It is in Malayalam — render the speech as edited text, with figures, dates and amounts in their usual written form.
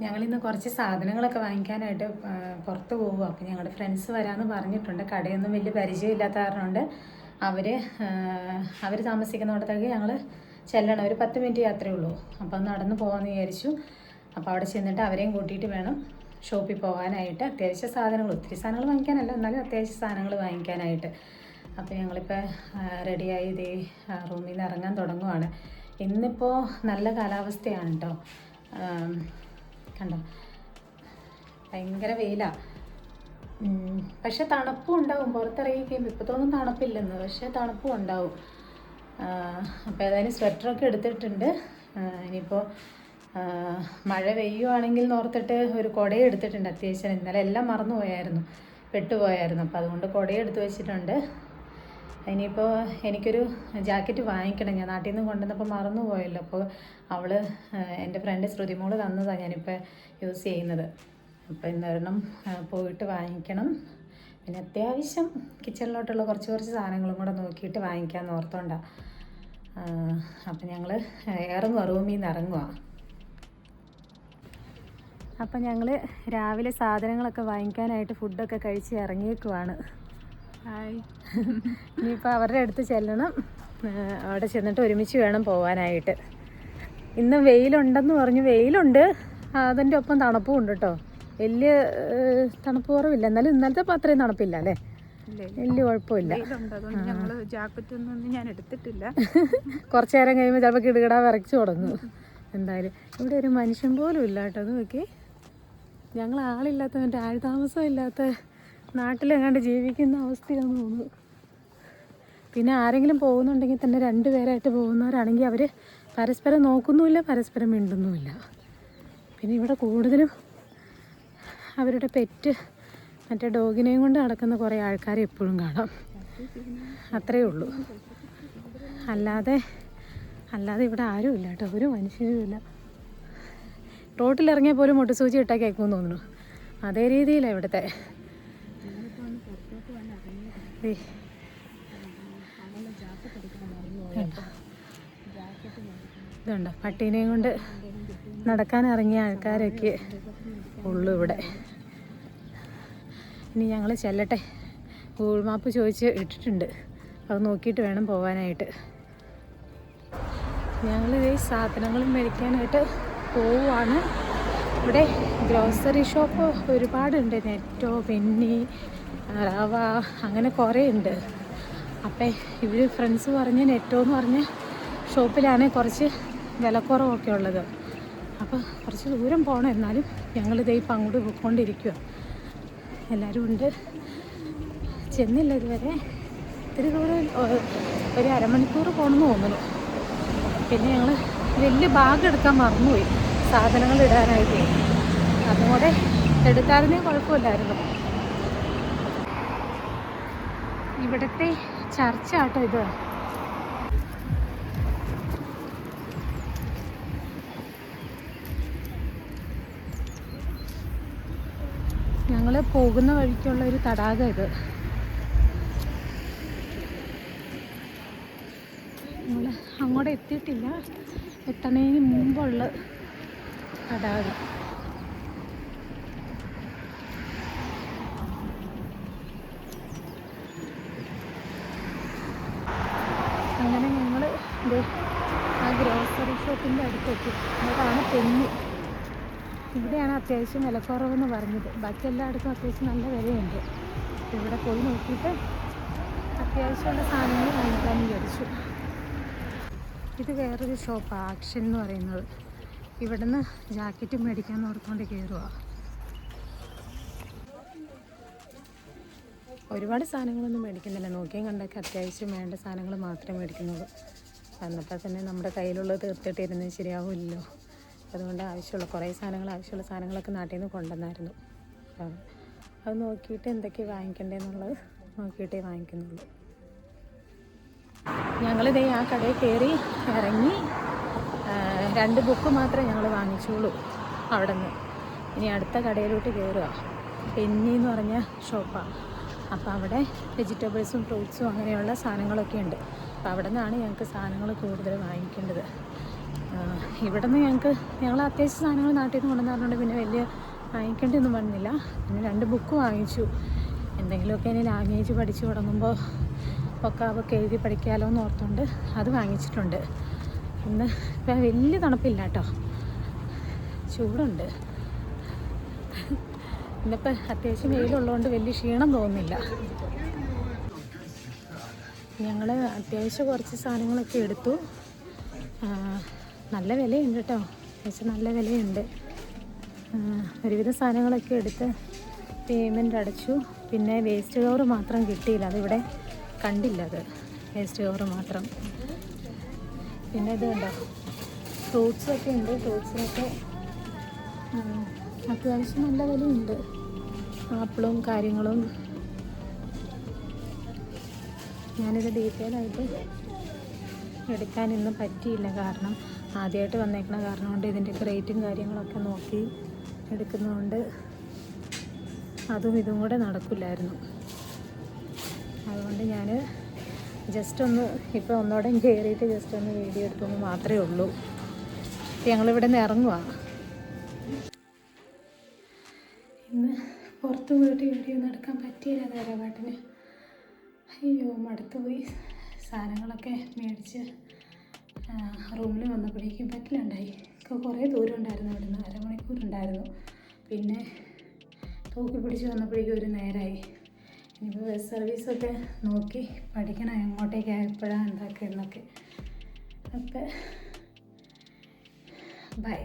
ഞങ്ങളിന്ന് കുറച്ച് സാധനങ്ങളൊക്കെ വാങ്ങിക്കാനായിട്ട് പുറത്ത് പോകുക. അപ്പോൾ ഞങ്ങളുടെ ഫ്രണ്ട്സ് വരാമെന്ന് പറഞ്ഞിട്ടുണ്ട്. കടയൊന്നും വലിയ പരിചയമില്ലാത്ത കാരണമുണ്ട് അവർ താമസിക്കുന്നിടത്തേക്ക് ഞങ്ങൾ ചെല്ലണം. ഒരു 10 മിനിറ്റ് യാത്രയേ ഉള്ളൂ. അപ്പോൾ നടന്ന് പോകാമെന്ന് വിചാരിച്ചു. അപ്പോൾ അവിടെ ചെന്നിട്ട് അവരെയും കൂട്ടിയിട്ട് വേണം ഷോപ്പിൽ പോകാനായിട്ട്. അത്യാവശ്യ സാധനങ്ങൾ, ഒത്തിരി സാധനങ്ങൾ വാങ്ങിക്കാനല്ല, എന്നാലും അത്യാവശ്യ സാധനങ്ങൾ വാങ്ങിക്കാനായിട്ട്. അപ്പോൾ ഞങ്ങളിപ്പോൾ റെഡിയായി ഇതേ റൂമിൽ നിന്ന് ഇറങ്ങാൻ തുടങ്ങുവാണ്. ഇന്നിപ്പോൾ നല്ല കാലാവസ്ഥയാണ് കേട്ടോ. കണ്ടോ, ഭയങ്കര വെയിലാണ്. പക്ഷെ തണുപ്പും ഉണ്ടാവും. പുറത്തിറങ്ങി കഴിയുമ്പോൾ ഇപ്പോൾ തോന്നും തണുപ്പില്ലെന്ന്, പക്ഷേ തണുപ്പും ഉണ്ടാവും. അപ്പോൾ ഏതായാലും സ്വെറ്ററൊക്കെ എടുത്തിട്ടുണ്ട്. ഇനിയിപ്പോൾ മഴ പെയ്യുവാണെങ്കിൽ ഓർത്തിട്ട് ഒരു കുടയും എടുത്തിട്ടുണ്ട് അത്യാവശ്യം. ഇന്നലെ എല്ലാം മറന്നു പോയായിരുന്നു, പെട്ടുപോയായിരുന്നു. അപ്പോൾ അതുകൊണ്ട് കുടയും എടുത്ത് വെച്ചിട്ടുണ്ട്. ഇനിയിപ്പോൾ എനിക്കൊരു ജാക്കറ്റ് വാങ്ങിക്കണം. ഞാൻ നാട്ടിൽ നിന്ന് കൊണ്ടുവന്നപ്പോൾ മറന്നു പോയല്ലോ. അപ്പോൾ അവൾ, എൻ്റെ ഫ്രണ്ട് ശ്രുതിമോള് തന്നതാണ് ഞാനിപ്പോൾ യൂസ് ചെയ്യുന്നത്. അപ്പോൾ ഇന്നൊരെണ്ണം പോയിട്ട് വാങ്ങിക്കണം. പിന്നെ അത്യാവശ്യം കിച്ചണിലോട്ടുള്ള കുറച്ച് സാധനങ്ങളും കൂടെ നോക്കിയിട്ട് വാങ്ങിക്കാമെന്ന് ഓർത്തോണ്ടാണ്. അപ്പം ഞങ്ങൾ റൂമിൽ നിന്ന് ഇറങ്ങുക. അപ്പം ഞങ്ങൾ രാവിലെ സാധനങ്ങളൊക്കെ വാങ്ങിക്കാനായിട്ട് ഫുഡൊക്കെ കഴിച്ച് ഇറങ്ങിയേക്കുവാണ്. ഇനിയിപ്പോൾ അവരുടെ അടുത്ത് ചെല്ലണം. അവിടെ ചെന്നിട്ട് ഒരുമിച്ച് വേണം പോകാനായിട്ട്. ഇന്ന് വെയിലുണ്ടെന്ന് പറഞ്ഞു. വെയിലുണ്ട്, അതിൻ്റെ ഒപ്പം തണുപ്പും ഉണ്ട് കേട്ടോ. വലിയ തണുപ്പ് കുറവില്ല, എന്നാലും ഇന്നലത്തെ അത്രയും തണുപ്പില്ല അല്ലേ? വലിയ കുഴപ്പമില്ല. ഞാൻ എടുത്തിട്ടില്ല. കുറച്ചു നേരം കഴിയുമ്പോൾ ചിലപ്പോൾ കിടുകിടാ വിറച്ചു തുടങ്ങും. എന്തായാലും ഇവിടെ ഒരു മനുഷ്യൻ പോലും ഇല്ല കേട്ടോ. അത് നോക്കി, ഞങ്ങൾ ആളില്ലാത്ത, മറ്റേ ആൾതാമസം ഇല്ലാത്ത നാട്ടിലെങ്ങാണ്ട് ജീവിക്കുന്ന അവസ്ഥയാണെന്ന് തോന്നുന്നു. പിന്നെ ആരെങ്കിലും പോകുന്നുണ്ടെങ്കിൽ തന്നെ 2 പേരായിട്ട് പോകുന്നവരാണെങ്കിൽ അവർ പരസ്പരം നോക്കുന്നുമില്ല, പരസ്പരം മിണ്ടുന്നുമില്ല. പിന്നെ ഇവിടെ കൂടുതലും അവരുടെ പെറ്റ്, മറ്റേ ഡോഗിനെയും കൊണ്ട് നടക്കുന്ന കുറേ ആൾക്കാരെ എപ്പോഴും കാണാം. അത്രയേ ഉള്ളൂ. അല്ലാതെ ഇവിടെ ആരുമില്ല കേട്ടോ, ഒരു മനുഷ്യരുമില്ല. റോട്ടിലിറങ്ങിയാൽ പോലും മുട്ടുസൂചി ഇട്ടാൽ കേൾക്കുമെന്ന് തോന്നുന്നു. അതേ രീതിയിലാണ് ഇവിടുത്തെ. ഇതുണ്ടോ, പട്ടീനെയും കൊണ്ട് നടക്കാൻ ഇറങ്ങിയ ആൾക്കാരൊക്കെ ഉള്ളു ഇവിടെ. ഇനി ഞങ്ങൾ ചെല്ലട്ടെ. ഗൂഗിൾ മാപ്പ് ചോദിച്ച് ഇട്ടിട്ടുണ്ട്, അത് നോക്കിയിട്ട് വേണം പോകാനായിട്ട്. ഞങ്ങളിതേ സാധനങ്ങളും മേടിക്കാനായിട്ട് പോവുകയാണ്. ഇവിടെ ഗ്രോസറി ഷോപ്പ് ഒരുപാടുണ്ട്. നെറ്റോ, പെന്നി, റവ, അങ്ങനെ കുറേ ഉണ്ട്. അപ്പം ഇവർ ഫ്രണ്ട്സ് പറഞ്ഞ് നെറ്റോ എന്ന് പറഞ്ഞ ഷോപ്പിലാണ് കുറച്ച് വിലക്കുറവൊക്കെ ഉള്ളത്. അപ്പോൾ കുറച്ച് ദൂരം പോകണം. എന്നാലും ഞങ്ങളിതേ ഇപ്പം അങ്ങോട്ട് പോയിക്കൊണ്ടിരിക്കുക. എല്ലാവരും ഉണ്ട്. ചെന്നില്ല ഇതുവരെ. ഇത്തിരി ദൂരം, ഒരു അരമണിക്കൂർ പോകണമെന്ന് തോന്നുന്നു. പിന്നെ ഞങ്ങൾ വലിയ ബാഗ് എടുക്കാൻ മറന്നുപോയി, സാധനങ്ങൾ ഇടാനായിട്ട്. അതും കൂടെ എടുത്താലേ കുഴപ്പമില്ലായിരുന്നു. ഇവിടുത്തെ ചർച്ച ആട്ടോ ഇത്. ഞങ്ങൾ പോകുന്ന വഴിക്കുള്ള ഒരു തടാകം ഇത്. ഞങ്ങൾ അങ്ങോട്ട് എത്തിയിട്ടില്ല, എത്തണതിന് മുമ്പുള്ള തടാകം. അങ്ങനെ ഞങ്ങൾ ആ ഗ്രോസറി ഷോപ്പിൻ്റെ അടുത്തെത്തി. അതാണ് പെന്നി. ഇവിടെയാണ് അത്യാവശ്യം വിലക്കുറവെന്ന് പറഞ്ഞത്. ബാക്കി എല്ലായിടത്തും അത്യാവശ്യം നല്ല വിലയുണ്ട്. ഇവിടെ പോയി നോക്കിയിട്ട് അത്യാവശ്യമുള്ള സാധനങ്ങൾ വാങ്ങിക്കാൻ വിചാരിച്ചു. ഇത് വേറൊരു ഷോപ്പാണ്, ആക്ഷൻ എന്ന് പറയുന്നത്. ഇവിടുന്ന് ജാക്കറ്റ് മേടിക്കാൻ ഓർത്തുകൊണ്ട് കയറുക. ഒരുപാട് സാധനങ്ങളൊന്നും മേടിക്കുന്നില്ല, നോക്കിയും കണ്ടൊക്കെ അത്യാവശ്യം വേണ്ട സാധനങ്ങൾ മാത്രമേ മേടിക്കുന്നുള്ളൂ. വന്നപ്പോൾ തന്നെ നമ്മുടെ കയ്യിലുള്ളത് തീർത്തിട്ടിരുന്നത് ശരിയാവില്ലല്ലോ. അതുകൊണ്ട് കുറേ ആവശ്യമുള്ള സാധനങ്ങളൊക്കെ നാട്ടിൽ നിന്ന് കൊണ്ടുവന്നായിരുന്നു. അത് നോക്കിയിട്ട് എന്തൊക്കെയാണ് വാങ്ങിക്കേണ്ടതെന്നുള്ളത് നോക്കിയിട്ടേ വാങ്ങിക്കുന്നുള്ളൂ. ഞങ്ങളിതേ ആ കടയിൽ കയറി ഇറങ്ങി. 2 ബുക്ക് മാത്രമേ ഞങ്ങൾ വാങ്ങിച്ചുള്ളൂ അവിടെ നിന്ന്. ഇനി അടുത്ത കടയിലോട്ട് കയറുക. പെന്നി എന്ന് പറഞ്ഞ ഷോപ്പാണ്. അപ്പോൾ അവിടെ വെജിറ്റബിൾസും ഫ്രൂട്ട്സും അങ്ങനെയുള്ള സാധനങ്ങളൊക്കെ ഉണ്ട്. അപ്പോൾ അവിടെ നിന്നാണ് ഞങ്ങൾക്ക് സാധനങ്ങൾ കൂടുതൽ വാങ്ങിക്കേണ്ടത്. ഇവിടെ നിന്ന് ഞങ്ങൾ അത്യാവശ്യം സാധനങ്ങൾ നാട്ടിൽ നിന്ന് കൊണ്ടുവന്നിട്ടുണ്ട്. പിന്നെ വലിയ വാങ്ങിക്കേണ്ടിയൊന്നും വന്നില്ല. പിന്നെ 2 ബുക്ക് വാങ്ങിച്ചു. എന്തെങ്കിലുമൊക്കെ ഇനി ലാംഗ്വേജ് പഠിച്ചു തുടങ്ങുമ്പോൾ ഒക്കെ എഴുതി പഠിക്കാമല്ലോ എന്ന് ഓർത്തുകൊണ്ട് അത് വാങ്ങിച്ചിട്ടുണ്ട്. ഇന്ന് ഇപ്പം വലിയ തണുപ്പില്ല കേട്ടോ, ചൂടുണ്ട്. ഇന്നിപ്പോൾ അത്യാവശ്യം വെയിലുള്ളതുകൊണ്ട് വലിയ ക്ഷീണം തോന്നുന്നില്ല. ഞങ്ങൾ അത്യാവശ്യം കുറച്ച് സാധനങ്ങളൊക്കെ എടുത്തു. നല്ല വിലയുണ്ട് കേട്ടോ, അത്യാവശ്യം നല്ല വിലയുണ്ട്. ഒരുവിധ സാധനങ്ങളൊക്കെ എടുത്ത് പേയ്മെൻറ്റ് അടച്ചു. പിന്നെ വേസ്റ്റ് കവർ മാത്രം കിട്ടിയില്ല, അതിവിടെ കണ്ടില്ല. അത് വേസ്റ്റ് കവർ മാത്രം. പിന്നെ ഇത് കണ്ടോ, ഫ്രൂട്ട്സൊക്കെ ഉണ്ട്. ഫ്രൂട്ട്സിനൊക്കെ അത്യാവശ്യം നല്ല വിലയുണ്ട്. ആപ്പിളും കാര്യങ്ങളും. ഞാനിത് ഡീറ്റെയിൽ ആയിട്ട് എടുക്കാനൊന്നും പറ്റിയില്ല, കാരണം ആദ്യമായിട്ട് വന്നേക്കണ കാരണം കൊണ്ട് ഇതിൻ്റെയൊക്കെ റേറ്റും കാര്യങ്ങളൊക്കെ നോക്കി എടുക്കുന്നതുകൊണ്ട് അതും ഇതും കൂടെ നടക്കില്ലായിരുന്നു. അതുകൊണ്ട് ഞാൻ ജസ്റ്റ് ഒന്ന് ഇപ്പോൾ ഒന്നോടെ കയറിയിട്ട് ജസ്റ്റ് ഒന്ന് വീഡിയോ എടുത്തെന്ന് മാത്രമേ ഉള്ളൂ. ഞങ്ങളിവിടെ നിന്ന് ഇറങ്ങുക. ഇന്ന് പുറത്ത് പോയിട്ട് വീഡിയോ ഒന്നും എടുക്കാൻ പറ്റിയില്ല ധാരാപാട്ടിന്. അയ്യോ, മടുത്തു പോയി. സാധനങ്ങളൊക്കെ മേടിച്ച് റൂമിൽ വന്നപ്പോഴേക്കും പറ്റില്ലുണ്ടായി. കുറേ ദൂരം ഉണ്ടായിരുന്നു, ഇവിടുന്ന് 1/2 മണിക്കൂറുണ്ടായിരുന്നു. പിന്നെ തൂക്കി പിടിച്ച് വന്നപ്പോഴേക്കും ഒരു നേരമായി. ഇനിയിപ്പോൾ ബസ് സർവീസൊക്കെ നോക്കി പഠിക്കണം, എങ്ങോട്ടേക്കാണ് എപ്പോഴാണ് എന്താക്കുക എന്നൊക്കെ. അപ്പോൾ ബൈ.